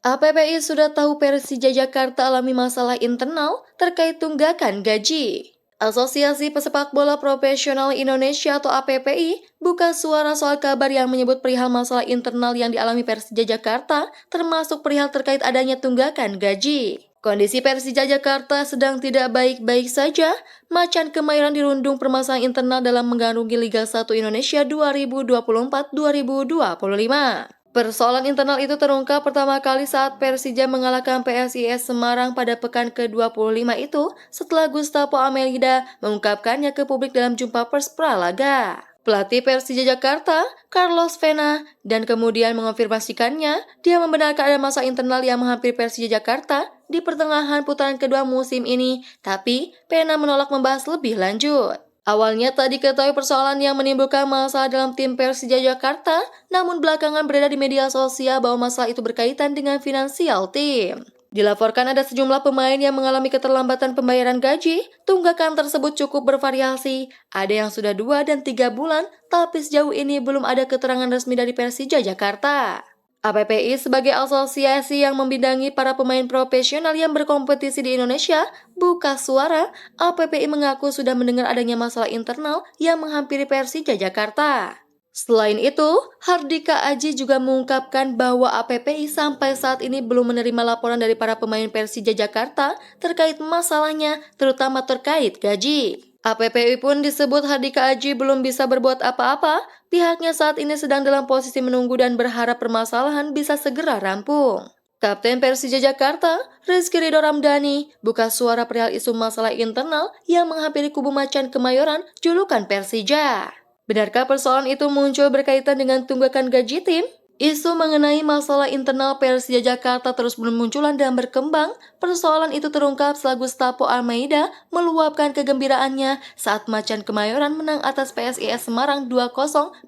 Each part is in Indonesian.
APPI sudah tahu Persija Jakarta alami masalah internal terkait tunggakan gaji. Asosiasi Pesepak Bola Profesional Indonesia atau APPI buka suara soal kabar yang menyebut perihal masalah internal yang dialami Persija Jakarta, termasuk perihal terkait adanya tunggakan gaji. Kondisi Persija Jakarta sedang tidak baik-baik saja. Macan Kemayoran dirundung permasalahan internal dalam menggarungi Liga 1 Indonesia 2024-2025. Persoalan internal itu terungkap pertama kali saat Persija mengalahkan PSIS Semarang pada pekan ke-25 itu setelah Gustavo Almeida mengungkapkannya ke publik dalam jumpa pers pralaga. Pelatih Persija Jakarta, Carlos Pena, dan kemudian mengonfirmasikannya, dia membenarkan ada masalah internal yang menghampiri Persija Jakarta di pertengahan putaran kedua musim ini, tapi Pena menolak membahas lebih lanjut. Awalnya tak diketahui persoalan yang menimbulkan masalah dalam tim Persija Jakarta, namun belakangan beredar di media sosial bahwa masalah itu berkaitan dengan finansial tim. Dilaporkan ada sejumlah pemain yang mengalami keterlambatan pembayaran gaji. Tunggakan tersebut cukup bervariasi, ada yang sudah 2 dan 3 bulan, tapi sejauh ini belum ada keterangan resmi dari Persija Jakarta. APPI sebagai asosiasi yang membidangi para pemain profesional yang berkompetisi di Indonesia, buka suara. APPI mengaku sudah mendengar adanya masalah internal yang menghampiri Persija Jakarta. Selain itu, Hardika Aji juga mengungkapkan bahwa APPI sampai saat ini belum menerima laporan dari para pemain Persija Jakarta terkait masalahnya, terutama terkait gaji. APPI pun disebut Hardika Aji belum bisa berbuat apa-apa. Pihaknya saat ini sedang dalam posisi menunggu dan berharap permasalahan bisa segera rampung. Kapten Persija Jakarta, Rizky Ridho Ramdhani, buka suara perihal isu masalah internal yang menghampiri kubu Macan Kemayoran, julukan Persija. Benarkah persoalan itu muncul berkaitan dengan tunggakan gaji tim? Isu mengenai masalah internal Persija Jakarta terus bermunculan dan berkembang. Persoalan itu terungkap setelah Gustavo Almeida meluapkan kegembiraannya saat Macan Kemayoran menang atas PSIS Semarang 2-0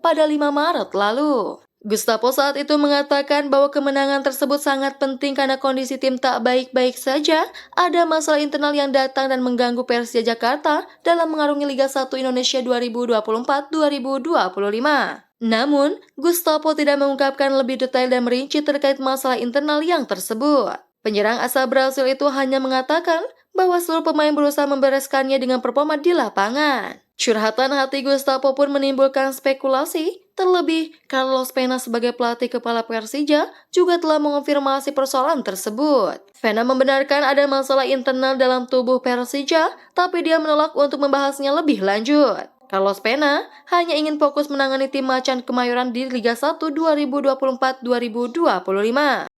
pada 5 Maret lalu. Gustavo saat itu mengatakan bahwa kemenangan tersebut sangat penting karena kondisi tim tak baik-baik saja. Ada masalah internal yang datang dan mengganggu Persija Jakarta dalam mengarungi Liga 1 Indonesia 2024-2025. Namun, Gustavo tidak mengungkapkan lebih detail dan merinci terkait masalah internal yang tersebut. Penyerang asal Brasil itu hanya mengatakan bahwa seluruh pemain berusaha membereskannya dengan performa di lapangan. Curhatan hati Gustavo pun menimbulkan spekulasi. Terlebih, Carlos Pena sebagai pelatih kepala Persija juga telah mengonfirmasi persoalan tersebut. Pena membenarkan ada masalah internal dalam tubuh Persija, tapi dia menolak untuk membahasnya lebih lanjut. Carlos Pena hanya ingin fokus menangani tim Macan Kemayoran di Liga 1 2024-2025.